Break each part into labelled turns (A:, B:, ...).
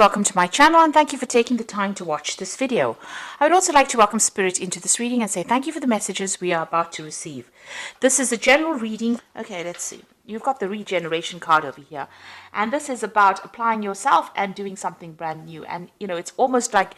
A: Welcome to my channel and thank you for taking the time to watch this video. I would also like to welcome Spirit into this reading and say thank you for the messages we are about to receive. This is a general reading. Okay, let's see. You've got the regeneration card over here. And this is about applying yourself and doing something brand new. And, you know, it's almost like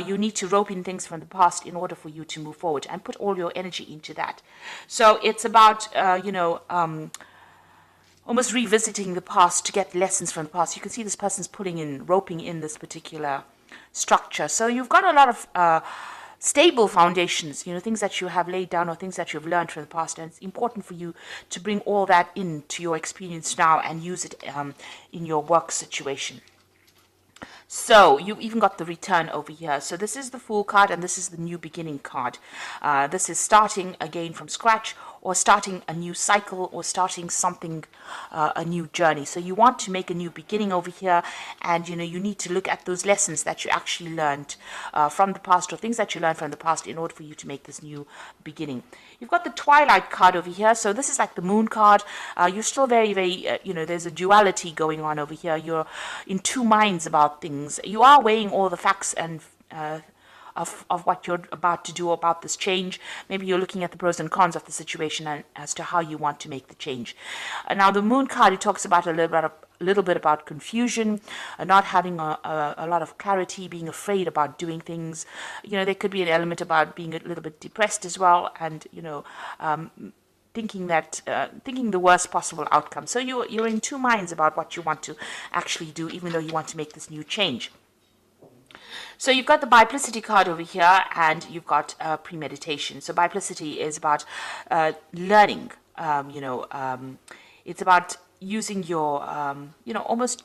A: you need to rope in things from the past in order for you to move forward and put all your energy into that. So it's about, almost revisiting the past to get lessons from the past. You can see this person's roping in this particular structure. So you've got a lot of stable foundations, you know, things that you have laid down or things that you've learned from the past. And it's important for you to bring all that into your experience now and use it in your work situation. So you've even got the return over here. So this is the Fool card and this is the new beginning card. This is starting again from scratch or starting a new cycle or starting something, a new journey. So you want to make a new beginning over here, and you know you need to look at those lessons that you actually learned from the past or things that you learned from the past in order for you to make this new beginning. You've got the Twilight card over here. So this is like the Moon card. You're still very, there's a duality going on over here. You're in two minds about things. You are weighing all the facts and of what you're about to do about this change. Maybe you're looking at the pros and cons of the situation and as to how you want to make the change. Now the Moon card, it talks about a little bit about confusion, not having a lot of clarity, being afraid about doing things. You know, there could be an element about being a little bit depressed as well, and you know, thinking the worst possible outcome. So you're in two minds about what you want to actually do, even though you want to make this new change. So you've got the Biplicity card over here, and you've got premeditation. So Biplicity is about learning. It's about using your, almost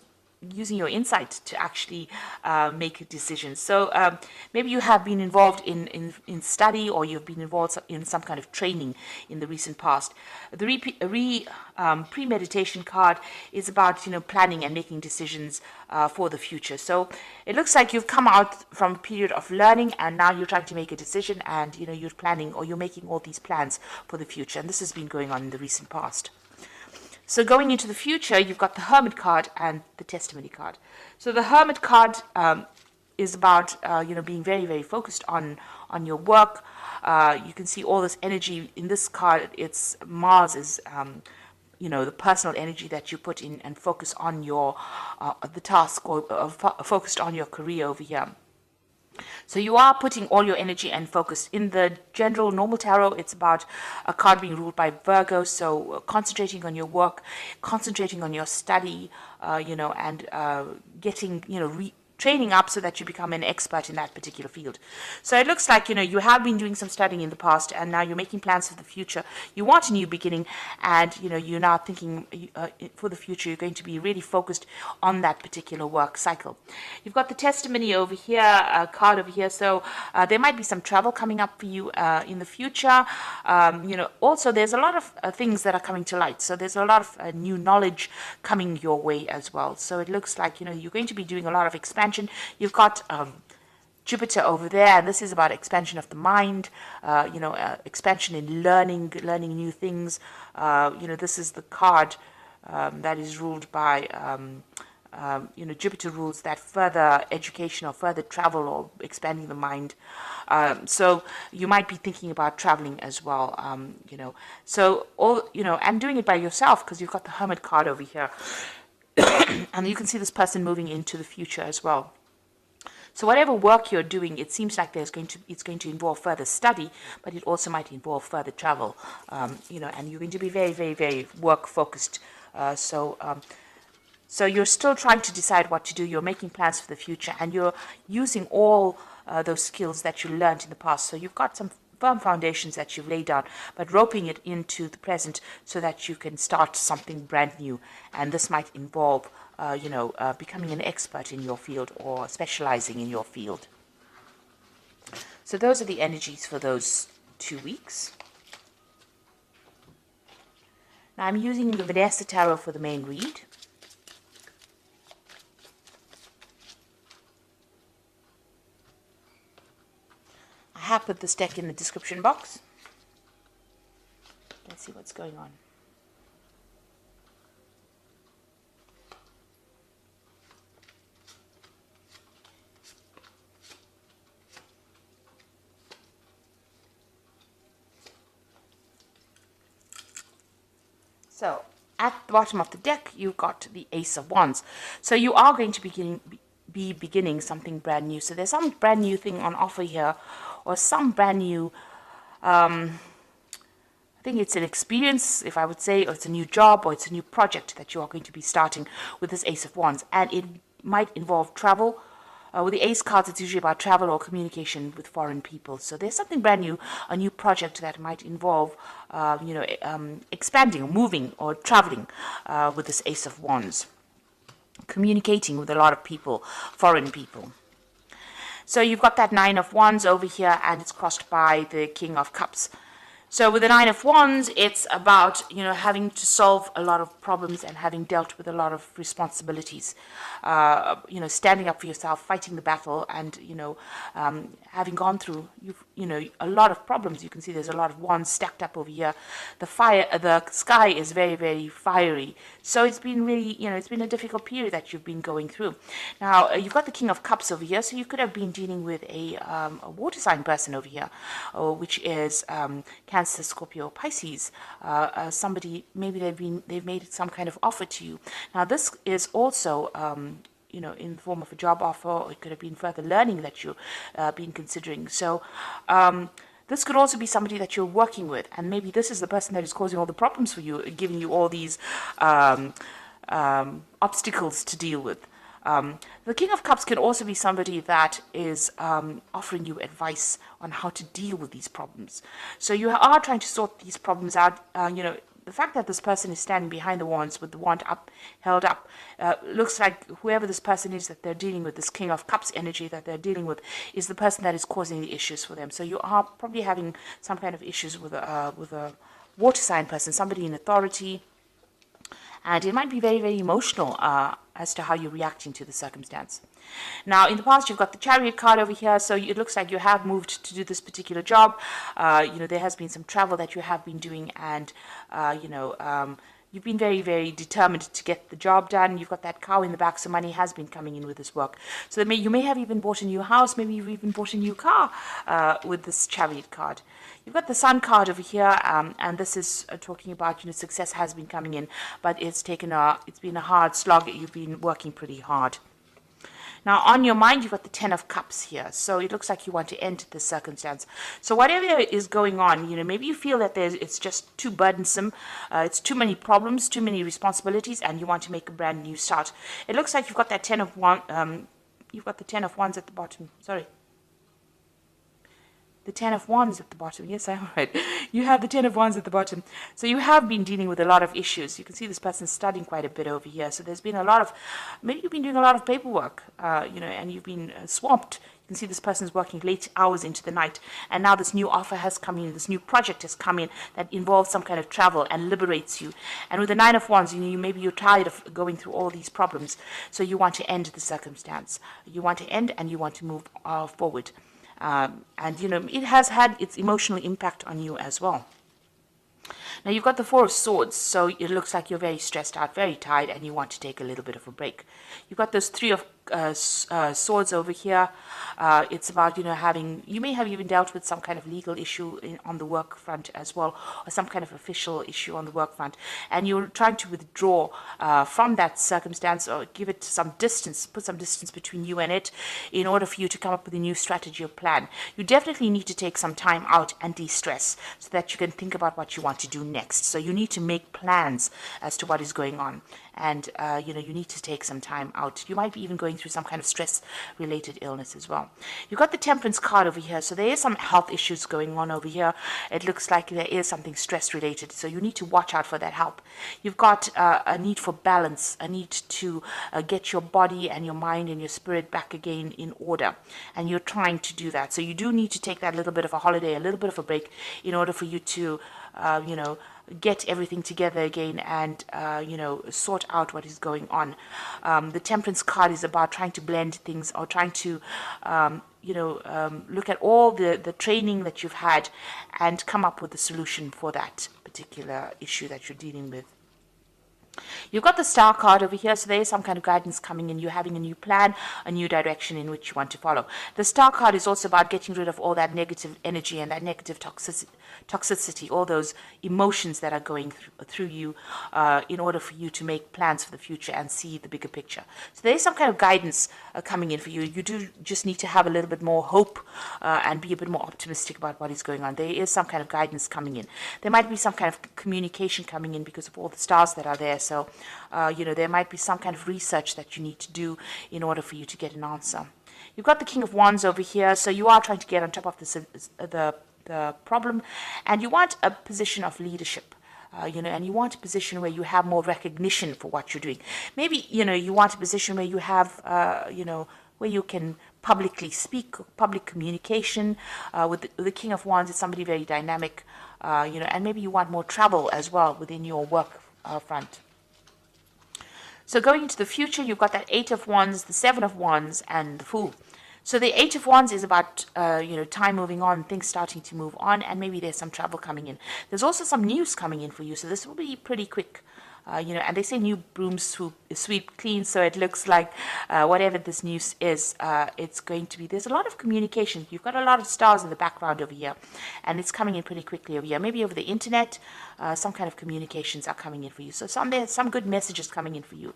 A: using your insight to actually make a decision. So maybe you have been involved in study, or you've been involved in some kind of training in the recent past. The premeditation card is about, you know, planning and making decisions for the future. So it looks like you've come out from a period of learning, and now you're trying to make a decision, and you know you're planning, or you're making all these plans for the future. And this has been going on in the recent past. So going into the future, you've got the Hermit card and the Testimony card. So the Hermit card is about, being very, very focused on your work. You can see all this energy in this card. It's Mars is, the personal energy that you put in and focus on your, the task, or focused on your career over here. So you are putting all your energy and focus. In the general normal tarot, it's about a card being ruled by Virgo. So concentrating on your work, concentrating on your study, and getting, training up so that you become an expert in that particular field. So it looks like, you have been doing some studying in the past, and now you're making plans for the future. You want a new beginning, and, you're now thinking for the future, you're going to be really focused on that particular work cycle. You've got the Testimony over here, card over here. So there might be some travel coming up for you in the future. Also there's a lot of things that are coming to light. So there's a lot of new knowledge coming your way as well. So it looks like, you're going to be doing a lot of expansion. You've got Jupiter over there, and this is about expansion of the mind, expansion in learning new things. This is the card that is ruled by, Jupiter rules that further education or further travel or expanding the mind. So you might be thinking about traveling as well, and doing it by yourself, because you've got the Hermit card over here. And you can see this person moving into the future as well. So whatever work you're doing, it seems like it's going to involve further study, but it also might involve further travel, and you're going to be very, very, very work focused. So you're still trying to decide what to do. You're making plans for the future, and you're using all those skills that you learned in the past. So you've got some firm foundations that you've laid down, but roping it into the present so that you can start something brand new. And this might involve, becoming an expert in your field or specializing in your field. So those are the energies for those 2 weeks. Now I'm using the Vanessa Tarot for the main read. I have put this deck in the description box. Let's see what's going on. So at the bottom of the deck, you've got the Ace of Wands. So you are going to be beginning something brand new. So there's some brand new thing on offer here, or some brand new, I think it's an experience, if I would say, or it's a new job, or it's a new project that you are going to be starting with this Ace of Wands. And it might involve travel. With the Ace cards, it's usually about travel or communication with foreign people. So there's something brand new, a new project that might involve, expanding or moving or traveling with this Ace of Wands. Communicating with a lot of people, foreign people. So you've got that Nine of Wands over here, and it's crossed by the King of Cups. So with the Nine of Wands, it's about, having to solve a lot of problems and having dealt with a lot of responsibilities. Standing up for yourself, fighting the battle, and, having gone through, a lot of problems. You can see there's a lot of wands stacked up over here. The sky is very, very fiery. So it's been really, it's been a difficult period that you've been going through. Now, you've got the King of Cups over here, so you could have been dealing with a water sign person over here, which is Cancer, Scorpio, Pisces. Somebody, maybe they've made some kind of offer to you. Now, this is also in the form of a job offer, or it could have been further learning that you've been considering. So this could also be somebody that you're working with, and maybe this is the person that is causing all the problems for you, giving you all these obstacles to deal with. The King of Cups can also be somebody that is offering you advice on how to deal with these problems. So you are trying to sort these problems out. The fact that this person is standing behind the wands with the wand up, held up, looks like whoever this person is that they're dealing with, this King of Cups energy that they're dealing with, is the person that is causing the issues for them. So you are probably having some kind of issues with a water sign person, somebody in authority. And it might be very, very emotional as to how you're reacting to the circumstance. Now, in the past, you've got the Chariot card over here, so it looks like you have moved to do this particular job. There has been some travel that you have been doing, and, you've been very, very determined to get the job done. You've got that cow in the back, so money has been coming in with this work. So you may have even bought a new house, maybe you've even bought a new car with this Chariot card. You've got the Sun card over here, and this is talking about, success has been coming in, but it's been a hard slog. You've been working pretty hard. Now, on your mind, you've got the Ten of Cups here. So it looks like you want to end this circumstance. So whatever is going on, maybe you feel that it's just too burdensome. It's too many problems, too many responsibilities, and you want to make a brand new start. It looks like you've got that Ten of Wands. You've got the Ten of Wands at the bottom. Sorry. The Ten of Wands at the bottom. Yes, I'm right. You have the Ten of Wands at the bottom. So you have been dealing with a lot of issues. You can see this person studying quite a bit over here. So there's been a lot of, maybe you've been doing a lot of paperwork, and you've been swamped. You can see this person's working late hours into the night. And now this new offer has come in, this new project has come in that involves some kind of travel and liberates you. And with the Nine of Wands, maybe you're tired of going through all these problems. So you want to end the circumstance. You want to end and you want to move forward. It has had its emotional impact on you as well. Now, you've got the Four of Swords, so it looks like you're very stressed out, very tired, and you want to take a little bit of a break. You've got those Three of Swords over here. It's about, you may have even dealt with some kind of legal issue on the work front as well, or some kind of official issue on the work front, and you're trying to withdraw from that circumstance, or give it some distance, put some distance between you and it, in order for you to come up with a new strategy or plan. You definitely need to take some time out and de-stress so that you can think about what you want to do next. So you need to make plans as to what is going on. And, you need to take some time out. You might be even going through some kind of stress-related illness as well. You've got the Temperance card over here. So there is some health issues going on over here. It looks like there is something stress-related. So you need to watch out for that help. You've got a need for balance, a need to get your body and your mind and your spirit back again in order. And you're trying to do that. So you do need to take that little bit of a holiday, a little bit of a break, in order for you to, get everything together again and, sort out what is going on. The Temperance card is about trying to blend things, or trying to, look at all the training that you've had and come up with a solution for that particular issue that you're dealing with. You've got the star card over here, so there is some kind of guidance coming in. You're having a new plan, a new direction in which you want to follow. The star card is also about getting rid of all that negative energy and that negative toxicity, all those emotions that are going through you in order for you to make plans for the future and see the bigger picture. So there is some kind of guidance coming in for you. You do just need to have a little bit more hope and be a bit more optimistic about what is going on. There is some kind of guidance coming in. There might be some kind of communication coming in because of all the stars that are there. So, there might be some kind of research that you need to do in order for you to get an answer. You've got the King of Wands over here, so you are trying to get on top of the problem, and you want a position of leadership. And you want a position where you have more recognition for what you're doing. Maybe, you want a position where you have, where you can publicly speak, public communication. With the King of Wands, it's somebody very dynamic, and maybe you want more travel as well within your work front. So going into the future, you've got that Eight of Wands, the Seven of Wands, and the Fool. So the Eight of Wands is about, time moving on, things starting to move on, and maybe there's some travel coming in. There's also some news coming in for you, so this will be pretty quick. And they say new brooms sweep clean, so it looks like whatever this news is, it's going to be, there's a lot of communication. You've got a lot of stars in the background over here, and it's coming in pretty quickly over here. Maybe over the internet, some kind of communications are coming in for you. So there's some good messages coming in for you.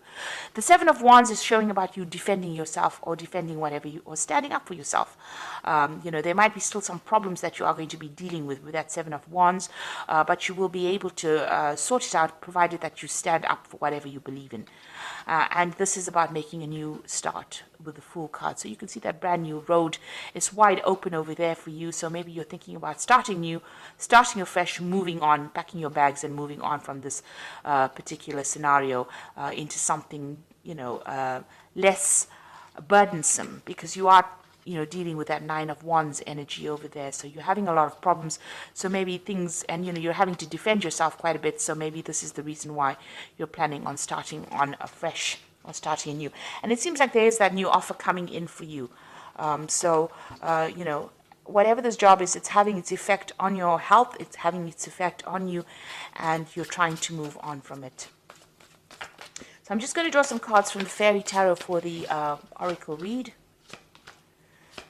A: The Seven of Wands is showing about you defending yourself or defending whatever or standing up for yourself. There might be still some problems that you are going to be dealing with that Seven of Wands, but you will be able to sort it out, provided that you stand up for whatever you believe in. And this is about making a new start with the Fool card. So you can see that brand new road is wide open over there for you. So maybe you're thinking about starting new, starting afresh, moving on, packing your bags and moving on from this particular scenario into something, less burdensome, because you are dealing with that Nine of Wands energy over there. So you're having a lot of problems. So maybe things, and you're having to defend yourself quite a bit. So maybe this is the reason why you're planning on starting on afresh or starting anew. And it seems like there is that new offer coming in for you. Whatever this job is, it's having its effect on your health. It's having its effect on you, and you're trying to move on from it. So I'm just going to draw some cards from the Fairy Tarot for the Oracle read.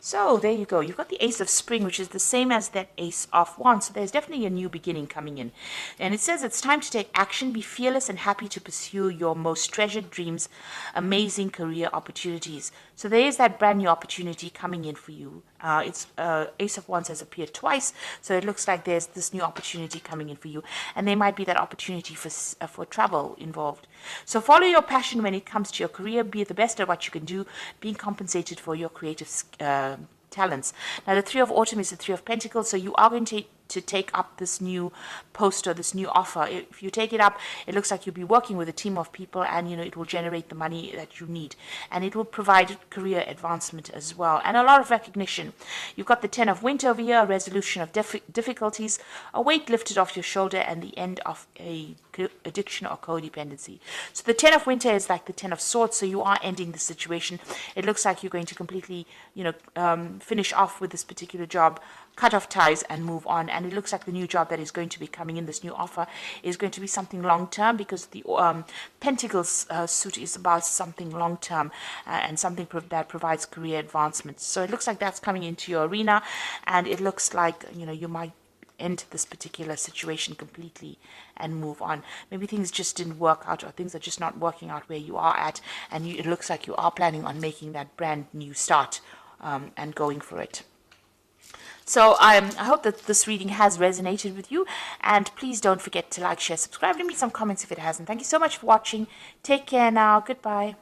A: So there you go. You've got the Ace of Spring, which is the same as that Ace of Wands. So there's definitely a new beginning coming in. And it says it's time to take action, be fearless and happy to pursue your most treasured dreams, amazing career opportunities. So there is that brand new opportunity coming in for you. Ace of Wands has appeared twice, so it looks like there's this new opportunity coming in for you. And there might be that opportunity for travel involved. So follow your passion when it comes to your career. Be the best at what you can do, being compensated for your creative talents. Now, the Three of Autumn is the Three of Pentacles, so you are going to take up this new post or this new offer. If you take it up, it looks like you'll be working with a team of people, and it will generate the money that you need, and it will provide career advancement as well, and a lot of recognition. You've got the Ten of Winter over here, a resolution of difficulties, a weight lifted off your shoulder, and the end of a addiction or codependency. So the Ten of Winter is like the Ten of Swords, so you are ending the situation. It looks like you're going to completely finish off with this particular job, cut off ties and move on. And it looks like the new job that is going to be coming in, this new offer, is going to be something long term, because the Pentacles suit is about something long term and something that provides career advancement. So it looks like that's coming into your arena, and it looks like you might end this particular situation completely and move on. Maybe things just didn't work out, or things are just not working out where you are at, and it looks like you are planning on making that brand new start and going for it. So I hope that this reading has resonated with you, and please don't forget to like, share, subscribe, leave me some comments if it hasn't. Thank you so much for watching. Take care now. Goodbye.